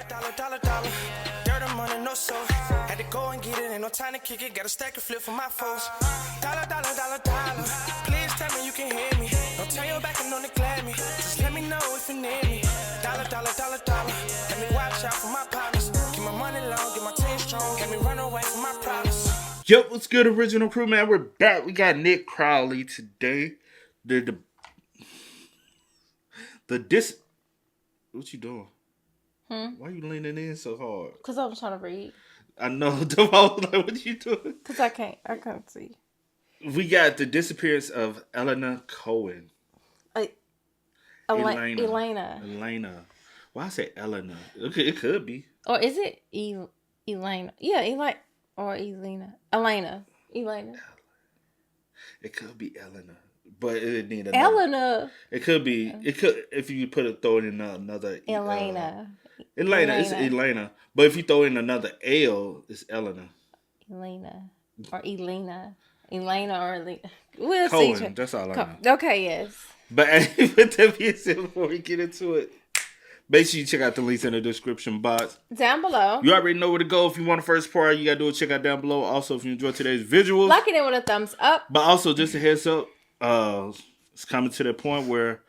dollar. Dirt and money, no soul. Had to go and get it, ain't no time to kick it. Got a stack of flip for my foes. Dollar. Please tell me you can hear me. Don't turn your back and don't neglect me. Just let me know if you need me. Dollar. Let me watch out for my partners. Keep my money long, get my team strong. Let me run away from my problems. Yep, what's good, original crew, man? We're back. We got Nick Crowley today. What you doing? Why you leaning in so hard? Because I was trying to read. I know. I was like, what you doing? Because I can't see. We got the disappearance of Elena Cohen. Elena. Why I say Elena? It could be. Or is it Elena? Yeah, Elena. Elena. It could be Elena. But it need Elena. It could be. It could if you throw in another Elena. Elena. It's Elena. But if you throw in another L, it's Elena. Elena or Elena. We'll Cohen, see. that's all I know. Okay, yes. But with that being said, before we get into it, make sure you check out the links in the description box. Down below. You already know where to go. If you want the first part, you got to do it. Check out down below. Also, if you enjoyed today's visuals. Like it with a thumbs up. But also, just a heads up, it's coming to that point where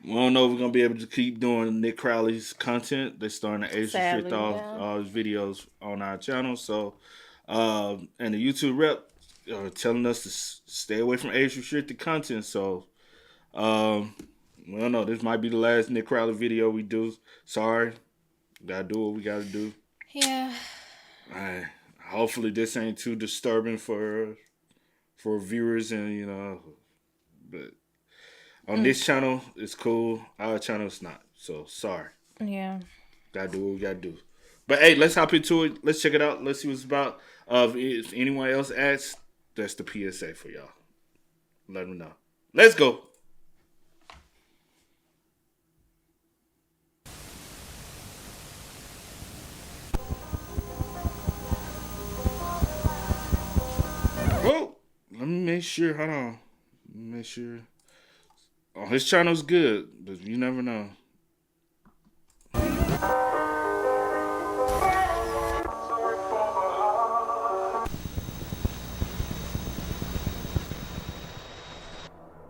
we don't know if we're going to be able to keep doing Nick Crowley's content. They're starting to age restrict all his videos on our channel. So, and the YouTube rep are telling us to stay away from age restricted content. So, we don't know. This might be the last Nick Crowley video we do. Sorry. Gotta do what we gotta do. Yeah. Alright. Hopefully this ain't too disturbing for viewers and but on this channel it's cool. Our channel is not. So sorry. Yeah. Gotta do what we gotta do. But hey, let's hop into it. Let's check it out. Let's see what it's about. If anyone else asks, that's the PSA for y'all. Let them know. Let's go. Oh, let me make sure. Hold on. Let me make sure. Oh, his channel's good, but you never know.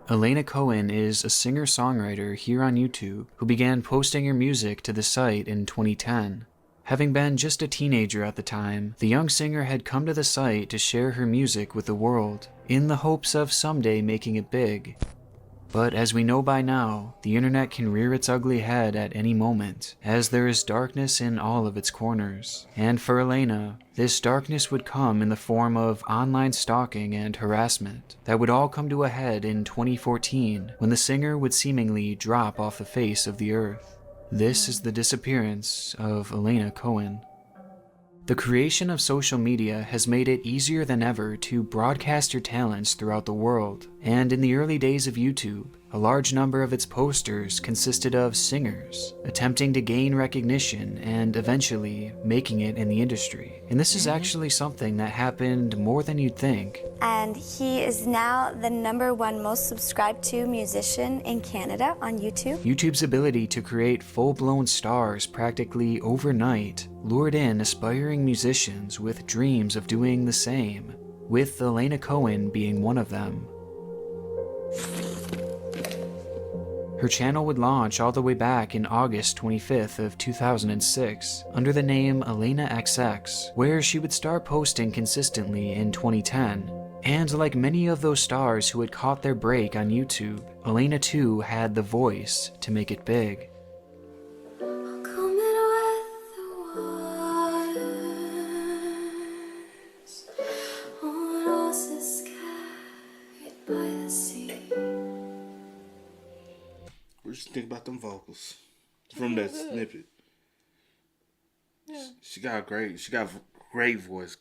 Elena Cohen is a singer-songwriter here on YouTube who began posting her music to the site in 2010. Having been just a teenager at the time, the young singer had come to the site to share her music with the world, in the hopes of someday making it big. But as we know by now, the internet can rear its ugly head at any moment, as there is darkness in all of its corners. And for Elena, this darkness would come in the form of online stalking and harassment that would all come to a head in 2014, when the singer would seemingly drop off the face of the earth. This is the disappearance of Elena Cohen. The creation of social media has made it easier than ever to broadcast your talents throughout the world, and in the early days of YouTube, a large number of its posters consisted of singers attempting to gain recognition and eventually making it in the industry. And this is actually something that happened more than you'd think. And he is now the #1 most subscribed to musician in Canada on YouTube. YouTube's ability to create full-blown stars practically overnight lured in aspiring musicians with dreams of doing the same, with Elena Cohen being one of them. Her channel would launch all the way back in August 25th of 2006 under the name Elena XX, where she would start posting consistently in 2010. And like many of those stars who had caught their break on YouTube, Elena too had the voice to make it big. What you think about them vocals from that snippet? Yeah. She got great voice.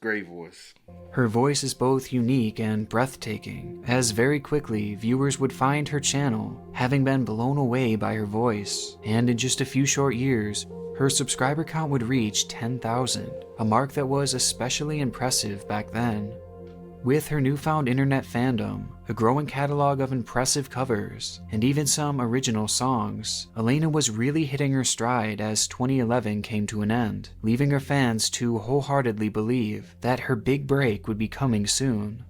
Her voice is both unique and breathtaking, as very quickly viewers would find her channel, having been blown away by her voice, and in just a few short years, her subscriber count would reach 10,000, a mark that was especially impressive back then. With her newfound internet fandom, a growing catalog of impressive covers, and even some original songs, Elena was really hitting her stride as 2011 came to an end, leaving her fans to wholeheartedly believe that her big break would be coming soon.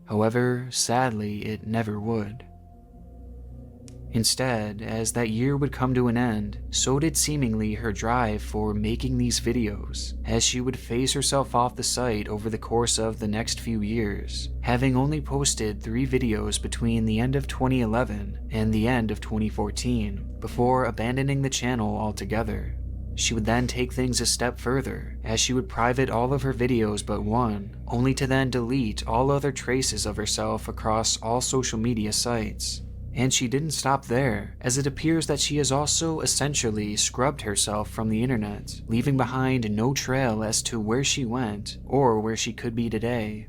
However, sadly, it never would. Instead, as that year would come to an end, so did seemingly her drive for making these videos, as she would phase herself off the site over the course of the next few years, having only posted 3 videos between the end of 2011 and the end of 2014, before abandoning the channel altogether. She would then take things a step further, as she would private all of her videos but one, only to then delete all other traces of herself across all social media sites. And she didn't stop there, as it appears that she has also essentially scrubbed herself from the internet, leaving behind no trail as to where she went or where she could be today.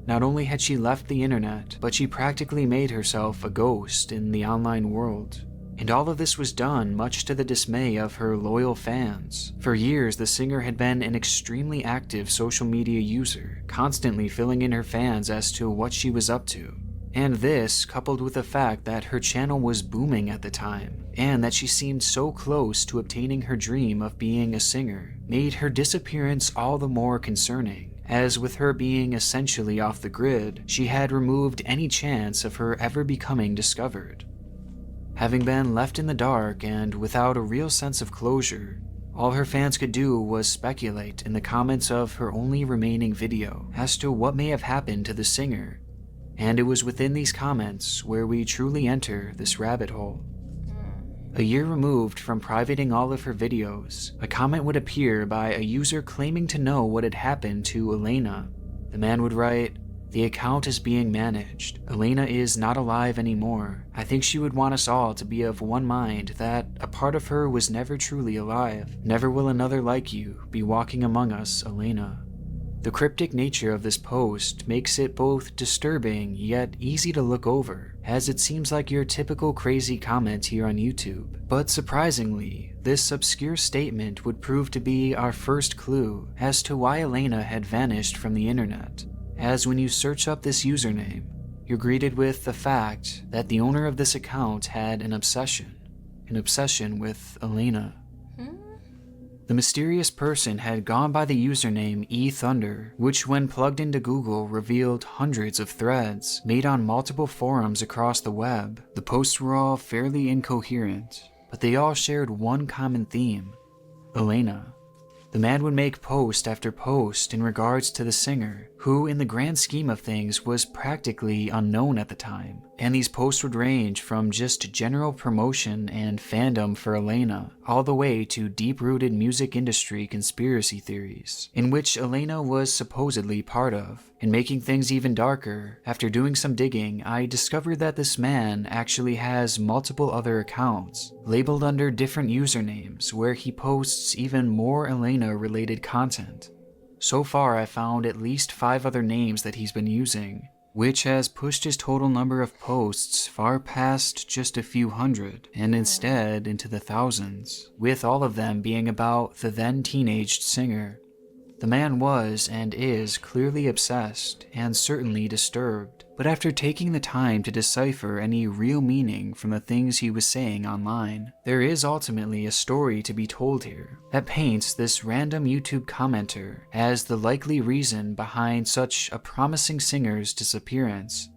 Not only had she left the internet, but she practically made herself a ghost in the online world. And all of this was done much to the dismay of her loyal fans. For years, the singer had been an extremely active social media user, constantly filling in her fans as to what she was up to. And this, coupled with the fact that her channel was booming at the time, and that she seemed so close to obtaining her dream of being a singer, made her disappearance all the more concerning, as with her being essentially off the grid, she had removed any chance of her ever becoming discovered. Having been left in the dark and without a real sense of closure, all her fans could do was speculate in the comments of her only remaining video as to what may have happened to the singer. And it was within these comments where we truly enter this rabbit hole. A year removed from privating all of her videos, a comment would appear by a user claiming to know what had happened to Elena. The man would write, "The account is being managed. Elena is not alive anymore. I think she would want us all to be of one mind that a part of her was never truly alive. Never will another like you be walking among us, Elena." The cryptic nature of this post makes it both disturbing yet easy to look over, as it seems like your typical crazy comment here on YouTube. But surprisingly, this obscure statement would prove to be our first clue as to why Elena had vanished from the internet, as when you search up this username, you're greeted with the fact that the owner of this account had an obsession with Elena. The mysterious person had gone by the username eThunder, which when plugged into Google revealed hundreds of threads made on multiple forums across the web. The posts were all fairly incoherent, but they all shared one common theme: Elena. The man would make post after post in regards to the singer, who in the grand scheme of things was practically unknown at the time, and these posts would range from just general promotion and fandom for Elena, all the way to deep-rooted music industry conspiracy theories, in which Elena was supposedly part of. And making things even darker, after doing some digging, I discovered that this man actually has multiple other accounts, labeled under different usernames, where he posts even more Elena-related content. So far, I found at least 5 other names that he's been using, which has pushed his total number of posts far past just a few hundred, and instead into the thousands, with all of them being about the then teenaged singer. The man was and is clearly obsessed and certainly disturbed, but after taking the time to decipher any real meaning from the things he was saying online, there is ultimately a story to be told here that paints this random YouTube commenter as the likely reason behind such a promising singer's disappearance.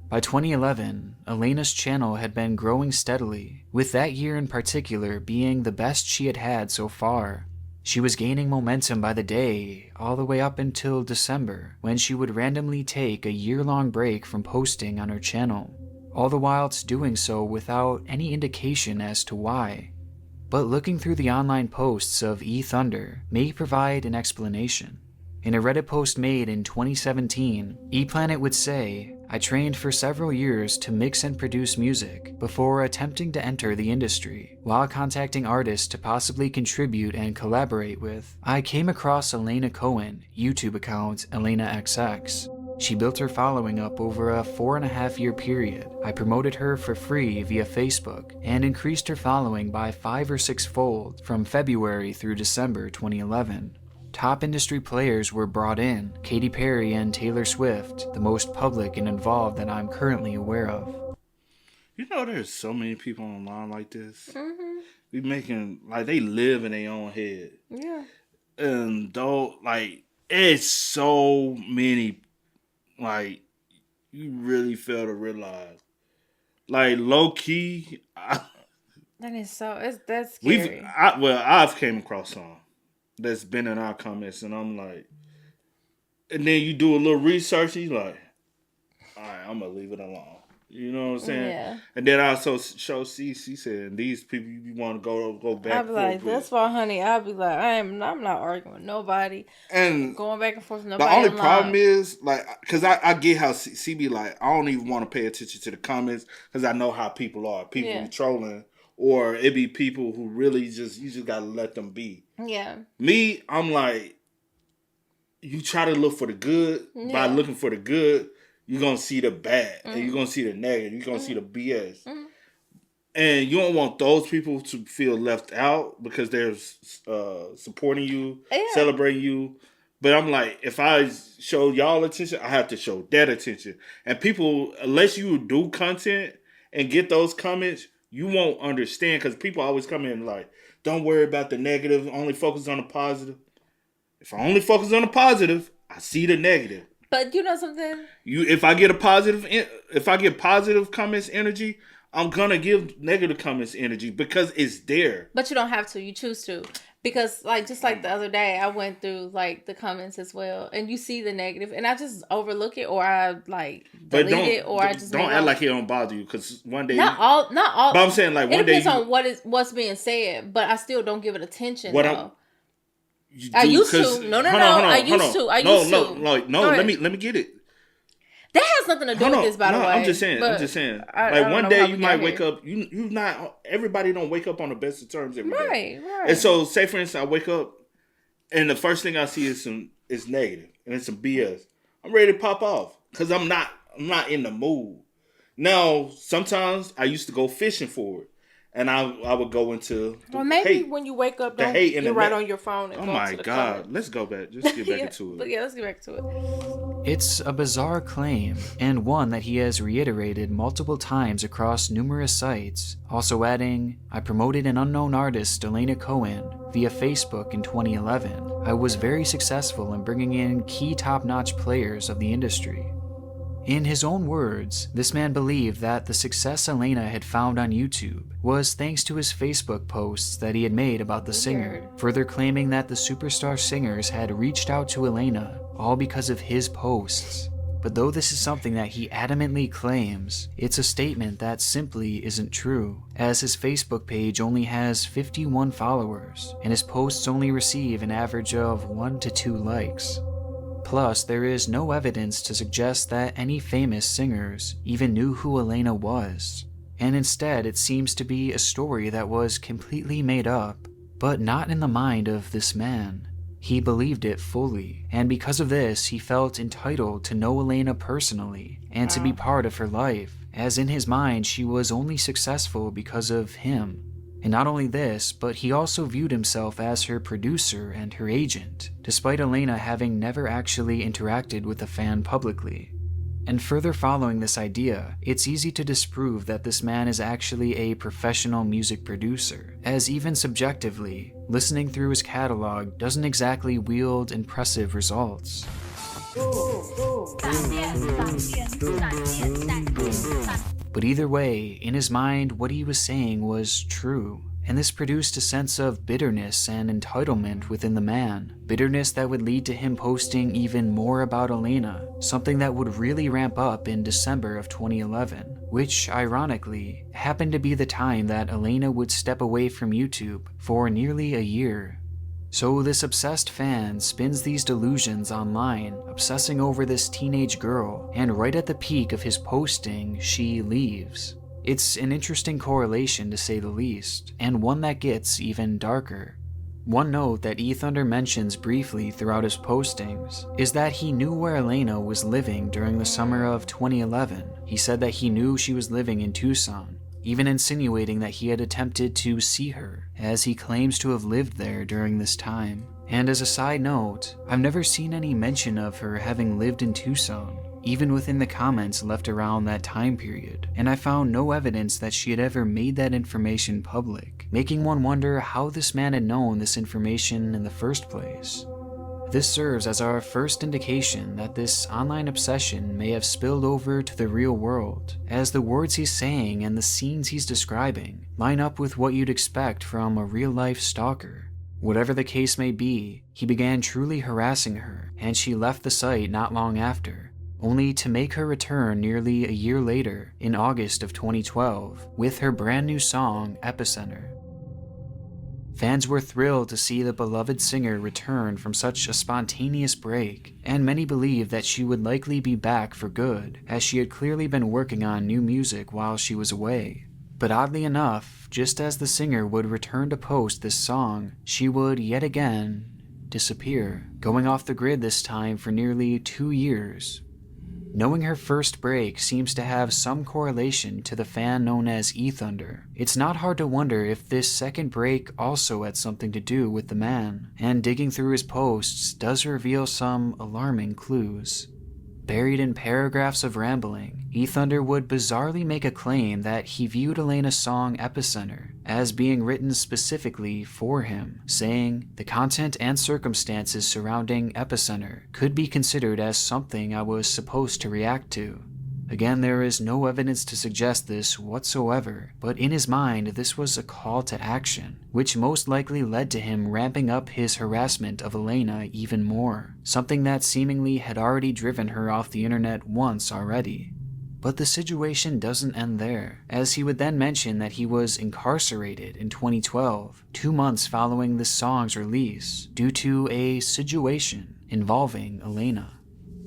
By 2011, Elena's channel had been growing steadily, with that year in particular being the best she had had so far. She was gaining momentum by the day, all the way up until December, when she would randomly take a year-long break from posting on her channel, all the whilst doing so without any indication as to why. But looking through the online posts of eThunder may provide an explanation. In a Reddit post made in 2017, ePlanet would say, "I trained for several years to mix and produce music before attempting to enter the industry. While contacting artists to possibly contribute and collaborate with, I came across Elena Cohen, YouTube account ElenaXX. She built her following up over a 4.5-year period. I promoted her for free via Facebook and increased her following by 5 or 6-fold from February through December 2011. top industry players were brought in, Katy Perry and Taylor Swift, the most public and involved that I'm currently aware of. You know, there's so many people online like this. Mm-hmm. We making, like, they live in their own head. Yeah. And though, like, it's so many, like, you really fail to realize. Like, low key, that's scary. I've came across some that's been in our comments, and I'm like, and then you do a little research, and you're like, all right, I'm gonna leave it alone. You know what I'm saying? Yeah. And then I also show she said, these people you want to go back. I'll be like, that's why, honey. I'll be like, I'm not arguing with nobody. And going back and forth with nobody. The only problem is, like, because I get how she be like, I don't even want to pay attention to the comments because I know how people are. People be trolling, or it be people who really you just gotta let them be. Yeah. Me, I'm like, you try to look for the good. By looking for the good, you're going to see the bad. And you're going to see the negative. You're going to see the BS. Mm-hmm. And you don't want those people to feel left out because they're supporting you, celebrating you. But I'm like, if I show y'all attention, I have to show that attention. And people, unless you do content and get those comments, you won't understand, because people always come in like, don't worry about the negative, only focus on the positive. If I only focus on the positive, I see the negative. But you know something? If I get positive comments energy, I'm gonna give negative comments energy because it's there. But you don't have to. You choose to. Because, like, just like the other day, I went through, like, the comments as well. And you see the negative. And I just overlook it, or I, like, delete it, or I just don't act like it don't bother you. Because one day... Not all. But I'm saying, like, one day... It depends on what's being said. But I still don't give it attention, though. I used to. No. I used to. No, let me get it. That has nothing to do with this, by the way. I'm just saying. Like, one day you might wake up. You not. Everybody don't wake up on the best of terms every day. Right. And so, say for instance, I wake up, and the first thing I see is negative, and it's some BS. I'm ready to pop off because I'm not in the mood. Now, sometimes I used to go fishing for it. And I would go into hate. When you wake up, you're right on your phone. And oh my God. Comments. Let's go back. Just get back into it. But let's get back to it. It's a bizarre claim, and one that he has reiterated multiple times across numerous sites, also adding, I promoted an unknown artist, Elena Cohen, via Facebook in 2011. I was very successful in bringing in key top-notch players of the industry. In his own words, this man believed that the success Elena had found on YouTube was thanks to his Facebook posts that he had made about the singer, further claiming that the superstar singers had reached out to Elena all because of his posts. But though this is something that he adamantly claims, it's a statement that simply isn't true, as his Facebook page only has 51 followers, and his posts only receive an average of 1 to 2 likes. Plus, there is no evidence to suggest that any famous singers even knew who Elena was, and instead it seems to be a story that was completely made up, but not in the mind of this man. He believed it fully, and because of this, he felt entitled to know Elena personally and to be part of her life, as in his mind she was only successful because of him. And not only this, but he also viewed himself as her producer and her agent, despite Elena having never actually interacted with a fan publicly. And further following this idea, it's easy to disprove that this man is actually a professional music producer, as even subjectively, listening through his catalog doesn't exactly wield impressive results. But either way, in his mind, what he was saying was true, and this produced a sense of bitterness and entitlement within the man. Bitterness that would lead to him posting even more about Elena, something that would really ramp up in December of 2011, which, ironically, happened to be the time that Elena would step away from YouTube for nearly a year. So this obsessed fan spins these delusions online, obsessing over this teenage girl, and right at the peak of his posting, she leaves. It's an interesting correlation to say the least, and one that gets even darker. One note that E-Thunder mentions briefly throughout his postings is that he knew where Elena was living during the summer of 2011. He said that he knew she was living in Tucson, even insinuating that he had attempted to see her, as he claims to have lived there during this time. And as a side note, I've never seen any mention of her having lived in Tucson, even within the comments left around that time period, and I found no evidence that she had ever made that information public, making one wonder how this man had known this information in the first place. This serves as our first indication that this online obsession may have spilled over to the real world, as the words he's saying and the scenes he's describing line up with what you'd expect from a real-life stalker. Whatever the case may be, he began truly harassing her, and she left the site not long after, only to make her return nearly a year later, in August of 2012, with her brand new song, Epicenter. Fans were thrilled to see the beloved singer return from such a spontaneous break, and many believed that she would likely be back for good, as she had clearly been working on new music while she was away. But oddly enough, just as the singer would return to post this song, she would yet again disappear, going off the grid this time for nearly 2 years. Knowing her first break seems to have some correlation to the fan known as E-Thunder, it's not hard to wonder if this second break also had something to do with the man, and digging through his posts does reveal some alarming clues. Buried in paragraphs of rambling, E-Thunder would bizarrely make a claim that he viewed Elena's song Epicenter as being written specifically for him, saying, "The content and circumstances surrounding Epicenter could be considered as something I was supposed to react to." Again, there is no evidence to suggest this whatsoever, but in his mind this was a call to action, which most likely led to him ramping up his harassment of Elena even more, something that seemingly had already driven her off the internet once already. But the situation doesn't end there, as he would then mention that he was incarcerated in 2012, 2 months following the song's release, due to a situation involving Elena.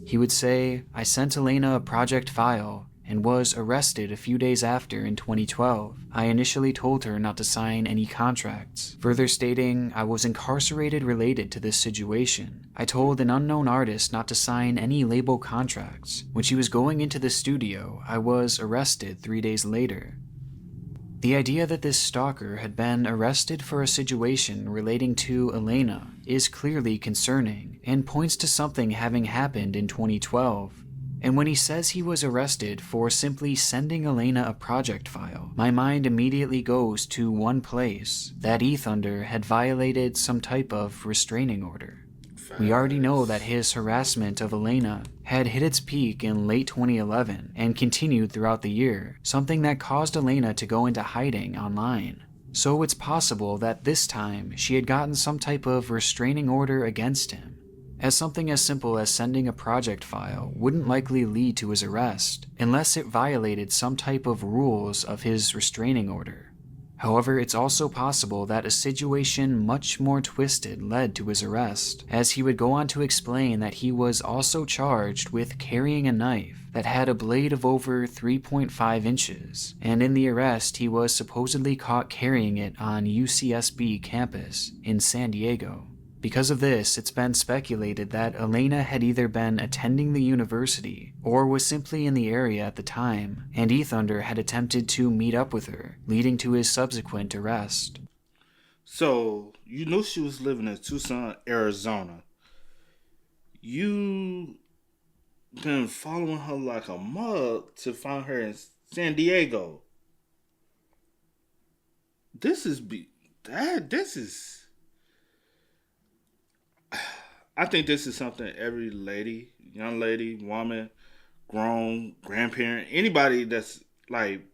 He would say, "I sent Elena a project file and was arrested a few days after in 2012. I initially told her not to sign any contracts," further stating, "I was incarcerated related to this situation. I told an unknown artist not to sign any label contracts. When she was going into the studio, I was arrested 3 days later." The idea that this stalker had been arrested for a situation relating to Elena is clearly concerning and points to something having happened in 2012. And when he says he was arrested for simply sending Elena a project file, my mind immediately goes to one place, that E-Thunder had violated some type of restraining order. We already know that his harassment of Elena had hit its peak in late 2011 and continued throughout the year, something that caused Elena to go into hiding online. So it's possible that this time she had gotten some type of restraining order against him, as something as simple as sending a project file wouldn't likely lead to his arrest unless it violated some type of rules of his restraining order. However, it's also possible that a situation much more twisted led to his arrest, as he would go on to explain that he was also charged with carrying a knife that had a blade of over 3.5 inches, and in the arrest he was supposedly caught carrying it on UCSB campus in San Diego. Because of this, it's been speculated that Elena had either been attending the university or was simply in the area at the time, and E-Thunder had attempted to meet up with her, leading to his subsequent arrest. So, you knew she was living in Tucson, Arizona. You been following her like a mug to find her in San Diego. I think this is something every lady, young lady, woman, grown, grandparent, anybody that's like,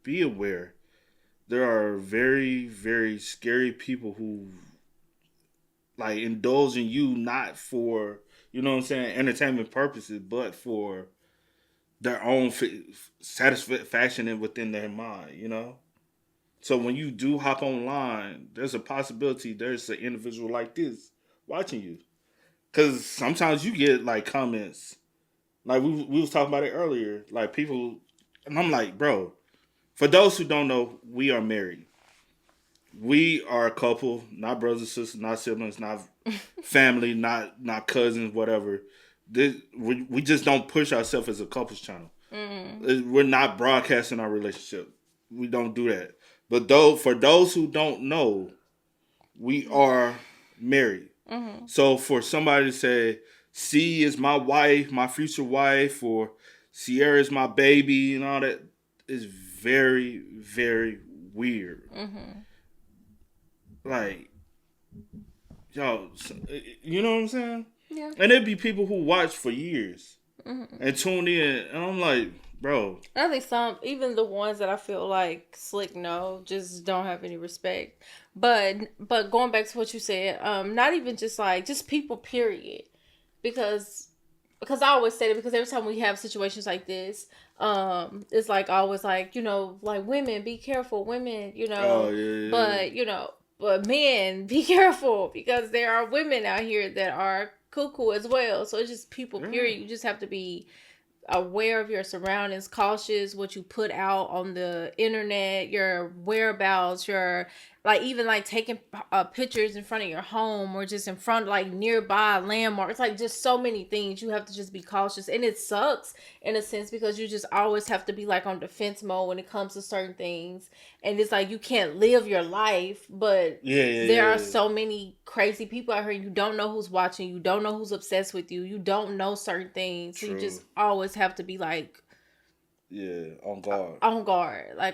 be aware. There are very, very scary people who like indulge in you not for, you know what I'm saying, entertainment purposes, but for their own satisfaction within their mind, you know? So when you do hop online, there's a possibility there's an individual like this watching you. Because sometimes you get, like, comments. Like, we was talking about it earlier. Like, people... And I'm like, bro, for those who don't know, we are married. We are a couple. Not brothers and sisters, not siblings, not family, not cousins, whatever. We just don't push ourselves as a couples channel. We're not broadcasting our relationship. We don't do that. But for those who don't know, we are married. Mm-hmm. So for somebody to say, C is my wife, my future wife, or Sierra is my baby and all that is very, very weird. Mm-hmm. Like, yo, you know what I'm saying? Yeah. And there'd be people who watch for years Mm-hmm. and tune in, and I'm like, bro. I think even the ones that I feel like slick no, just don't have any respect. But going back to what you said, not even just people, period. Because I always say it, because every time we have situations like this, it's like always like, like women, be careful, women, Oh yeah. but but men, be careful, because there are women out here that are cuckoo as well. So it's just people, period. You just have to be aware of your surroundings, cautious what you put out on the internet, your whereabouts, your even taking pictures in front of your home, or just in front nearby landmarks, just so many things. You have to just be cautious, and it sucks in a sense, because you just always have to be on defense mode when it comes to certain things, and it's you can't live your life, but there are so many crazy people out here. You don't know who's watching, you don't know who's obsessed with you, you don't know certain things. So you just always have to be on guard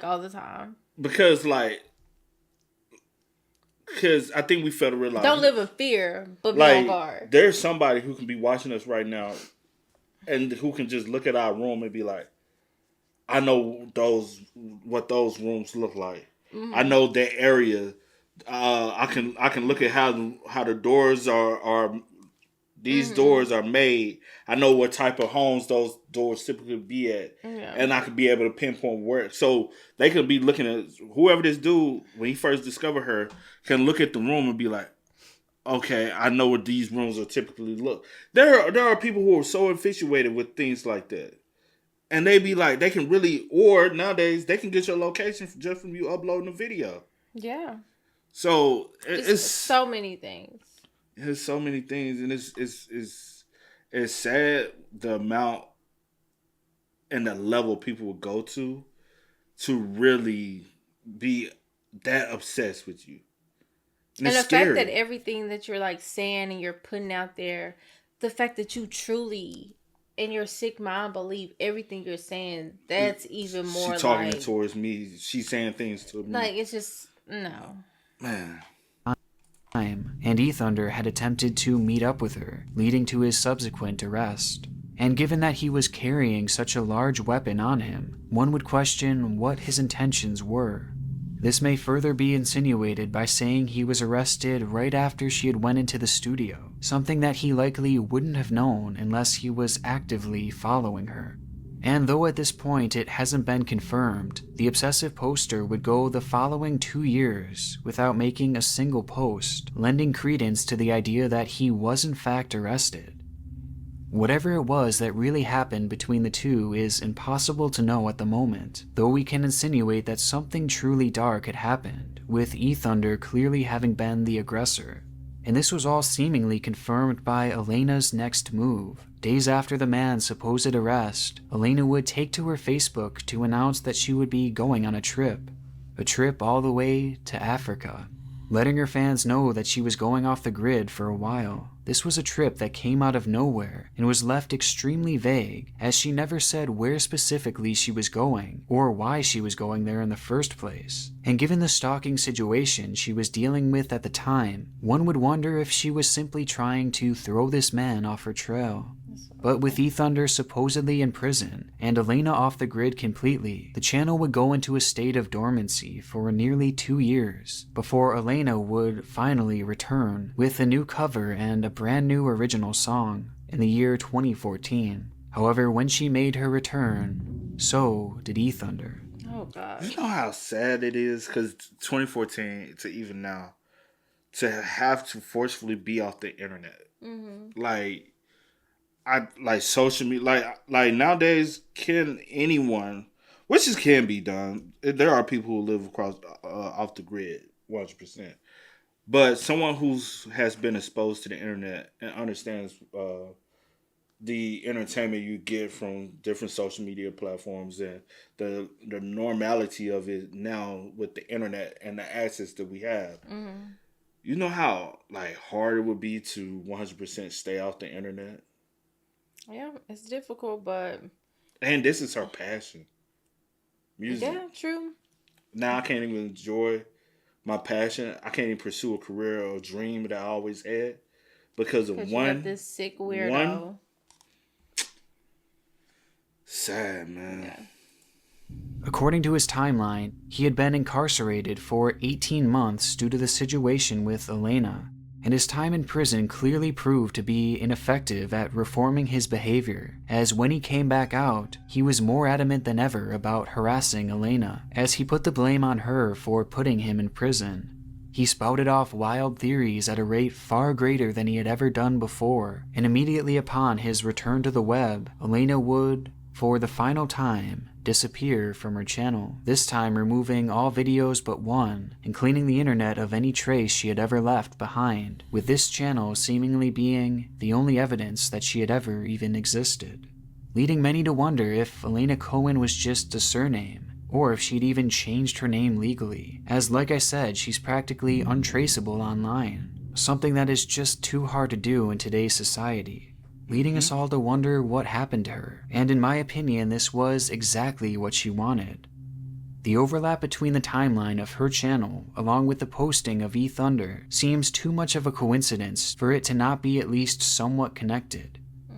all the time, because I think we fail to realize, don't live in fear, but be on guard. There's somebody who can be watching us right now and who can just look at our room and be like, I know what those rooms look like. Mm-hmm. I know that area. I can look at how the doors are these mm-hmm. doors are made. I know what type of homes those doors typically be at, and I could be able to pinpoint where. So they could be looking at whoever this dude, when he first discovered her, can look at the room and be like, okay, I know what these rooms are typically look. There are people who are so infatuated with things like that. And they be like, they can really, or nowadays, they can get your location just from you uploading a video. Yeah. So it's so many things. There's so many things, and it's sad the amount and the level people will go to really be that obsessed with you. And the fact that everything that you're saying and you're putting out there, the fact that you truly in your sick mind believe everything you're saying, that's even more. She's talking towards me. She's saying things to me. It's just no. Man. And E-Thunder had attempted to meet up with her, leading to his subsequent arrest. And given that he was carrying such a large weapon on him, one would question what his intentions were. This may further be insinuated by saying he was arrested right after she had went into the studio, something that he likely wouldn't have known unless he was actively following her. And though at this point it hasn't been confirmed, the obsessive poster would go the following 2 years without making a single post, lending credence to the idea that he was in fact arrested. Whatever it was that really happened between the two is impossible to know at the moment, though we can insinuate that something truly dark had happened, with E-Thunder clearly having been the aggressor. And this was all seemingly confirmed by Elena's next move. Days after the man's supposed arrest, Elena would take to her Facebook to announce that she would be going on a trip all the way to Africa, letting her fans know that she was going off the grid for a while. This was a trip that came out of nowhere and was left extremely vague, as she never said where specifically she was going or why she was going there in the first place. And given the stalking situation she was dealing with at the time, one would wonder if she was simply trying to throw this man off her trail. But with E-Thunder supposedly in prison and Elena off the grid completely, the channel would go into a state of dormancy for nearly 2 years before Elena would finally return with a new cover and a brand new original song in the year 2014. However, when she made her return, so did E-Thunder. Oh God! You know how sad it is, because 2014 to even now, to have to forcefully be off the internet, like social media, like nowadays, can anyone, which can be done. There are people who live across off the grid 100%, but someone has been exposed to the internet and understands the entertainment you get from different social media platforms and the normality of it now with the internet and the access that we have. You know how like hard it would be to 100% stay off the internet? Yeah, it's difficult, but And this is her passion. Music. yeah, true. Now I can't even enjoy my passion. I can't even pursue a career or a dream that I always had because of Because you got this sick weirdo. One, sad, man. Yeah. According to his timeline, he had been incarcerated for 18 months due to the situation with Elena, and his time in prison clearly proved to be ineffective at reforming his behavior, as when he came back out, he was more adamant than ever about harassing Elena, as he put the blame on her for putting him in prison. He spouted off wild theories at a rate far greater than he had ever done before, and immediately upon his return to the web, Elena would, for the final time, disappear from her channel, this time removing all videos but one, and cleaning the internet of any trace she had ever left behind, with this channel seemingly being the only evidence that she had ever even existed. Leading many to wonder if Elena Cohen was just a surname, or if she'd even changed her name legally, as like I said, she's practically untraceable online, something that is just too hard to do in today's society, leading us all to wonder what happened to her, and in my opinion, this was exactly what she wanted. The overlap between the timeline of her channel, along with the posting of E-Thunder, seems too much of a coincidence for it to not be at least somewhat connected,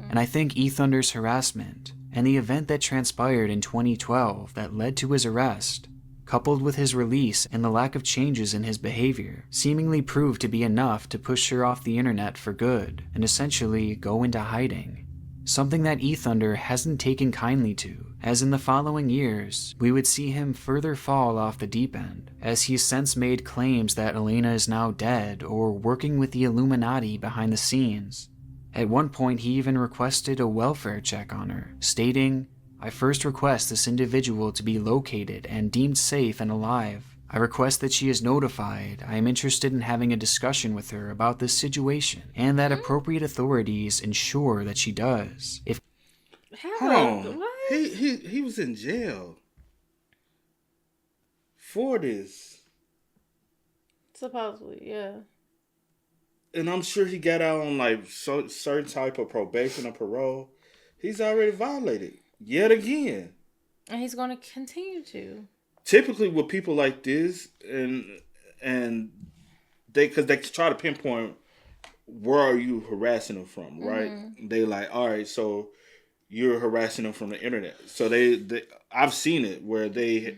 and I think E-Thunder's harassment, and the event that transpired in 2012 that led to his arrest, coupled with his release and the lack of changes in his behavior, seemingly proved to be enough to push her off the internet for good and essentially go into hiding. Something that E-Thunder hasn't taken kindly to, as in the following years, we would see him further fall off the deep end, as he's since made claims that Elena is now dead or working with the Illuminati behind the scenes. At one point, he even requested a welfare check on her, stating, "I first request this individual to be located and deemed safe and alive. I request that she is notified. I am interested in having a discussion with her about this situation and that appropriate authorities ensure that she does. If Hold on. What? He was in jail for this. Supposedly, yeah. And I'm sure he got out on like certain type of probation or parole. He's already violated yet again. And he's going to continue to. Typically with people like this, and because they try to pinpoint where are you harassing them from, right? Mm-hmm. They like, all right, so you're harassing them from the internet. So they I've seen it where they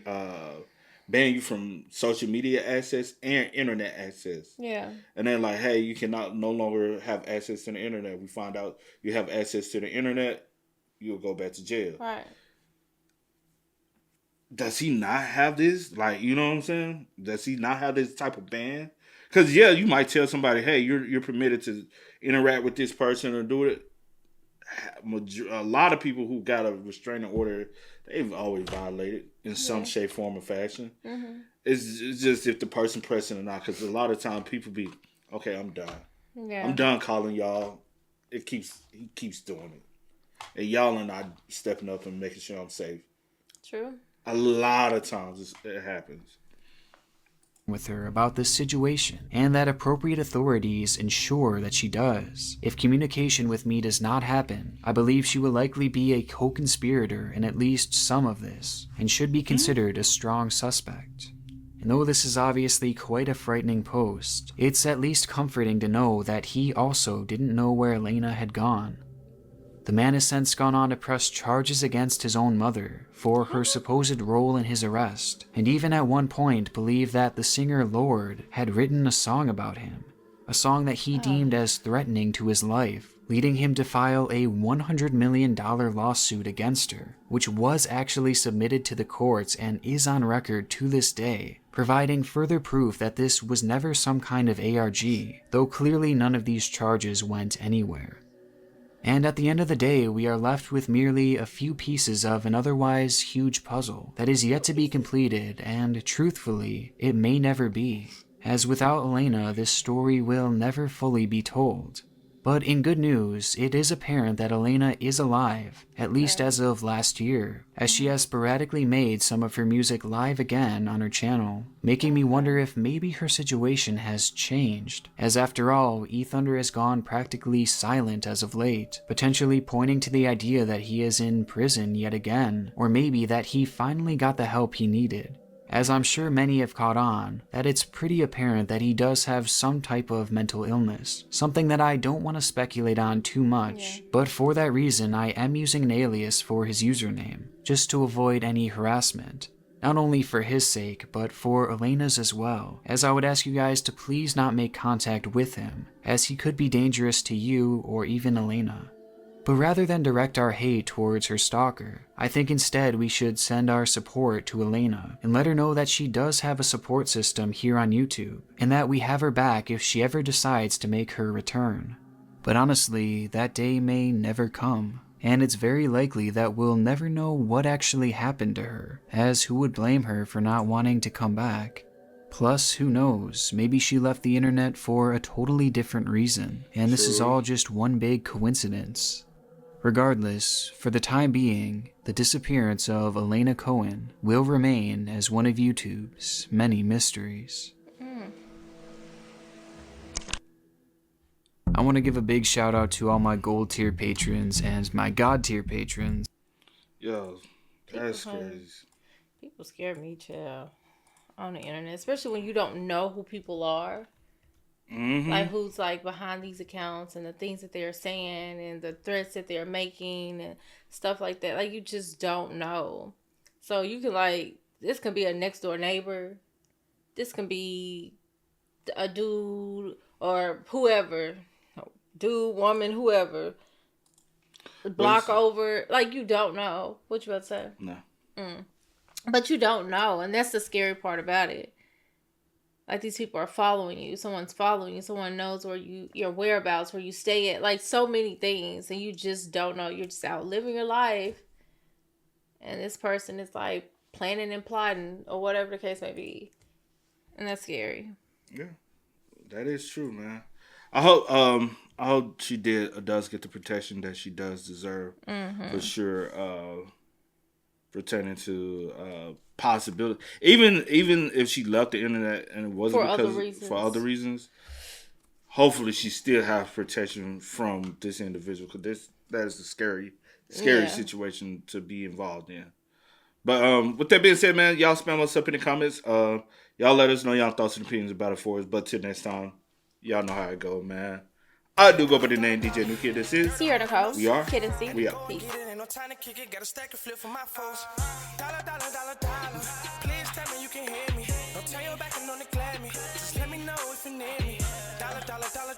ban you from social media access and internet access. Yeah. And they're like, hey, you cannot no longer have access to the internet. We find out you have access to the internet, you'll go back to jail. Right. Does he not have this? Like, you know what I'm saying? Does he not have this type of ban? Because, yeah, you might tell somebody, hey, you're permitted to interact with this person or do it. A lot of people who got a restraining order, they've always violated in some shape, form, or fashion. Mm-hmm. It's just if the person pressing or not. Because a lot of times people be, okay, I'm done. Yeah. I'm done calling y'all. He keeps doing it. And y'all are not stepping up and making sure I'm safe. True. A lot of times it happens. With her about this situation, and that appropriate authorities ensure that she does. If communication with me does not happen, I believe she will likely be a co-conspirator in at least some of this, and should be considered a strong suspect. And though this is obviously quite a frightening post, it's at least comforting to know that he also didn't know where Elena had gone. The man has since gone on to press charges against his own mother for her supposed role in his arrest, and even at one point believed that the singer Lorde had written a song about him, a song that he deemed as threatening to his life, leading him to file a $100 million lawsuit against her, which was actually submitted to the courts and is on record to this day, providing further proof that this was never some kind of ARG, though clearly none of these charges went anywhere. And at the end of the day, we are left with merely a few pieces of an otherwise huge puzzle that is yet to be completed, and truthfully, it may never be, as without Elena, this story will never fully be told. But in good news, it is apparent that Elena is alive, at least as of last year, as she has sporadically made some of her music live again on her channel, making me wonder if maybe her situation has changed, as after all, E Thunder has gone practically silent as of late, potentially pointing to the idea that he is in prison yet again, or maybe that he finally got the help he needed. As I'm sure many have caught on, that it's pretty apparent that he does have some type of mental illness, something that I don't want to speculate on too much, but for that reason I am using an alias for his username, just to avoid any harassment. Not only for his sake, but for Elena's as well, as I would ask you guys to please not make contact with him, as he could be dangerous to you or even Elena. But rather than direct our hate towards her stalker, I think instead we should send our support to Elena and let her know that she does have a support system here on YouTube, and that we have her back if she ever decides to make her return. But honestly, that day may never come, and it's very likely that we'll never know what actually happened to her, as who would blame her for not wanting to come back? Plus, who knows, maybe she left the internet for a totally different reason, and this is all just one big coincidence. Regardless, for the time being, the disappearance of Elena Cohen will remain as one of YouTube's many mysteries. I want to give a big shout out to all my gold tier patrons and my god tier patrons. Yo, that's crazy. People scare me, chill, on the internet, especially when you don't know who people are. Like who's like behind these accounts and the things that they're saying and the threats that they're making and stuff like that. Like, you just don't know. So you can, like, this can be a next door neighbor. This can be a dude or whoever. Dude, woman, whoever. Block over. Like, you don't know. What you about to say? No. But you don't know. And that's the scary part about it. Like, these people are following you. Someone's following you. Someone knows where your whereabouts, where you stay at. Like, so many things. And you just don't know. You're just out living your life. And this person is, like, planning and plotting. Or whatever the case may be. And that's scary. Yeah. That is true, man. I hope she does get the protection that she does deserve. For sure. Pertaining to possibility, even if she left the internet and it wasn't for other reasons, hopefully she still has protection from this individual, because that is a scary situation to be involved in. But with that being said, man, y'all spam us up in the comments. Y'all let us know y'all thoughts and opinions about it for us. But till next time, y'all know how it go, man. I do go by the name DJ New Kid. This is Sierra Nicole. We are Kid and C. We out. Peace. Ain't no time to kick it, got a stack of flip for my foes. Dollar, dollar, dollar, dollar. Please tell me you can hear me. Don't turn your back and don't neglect me. Just let me know if you need me. Dollar, dollar, dollar,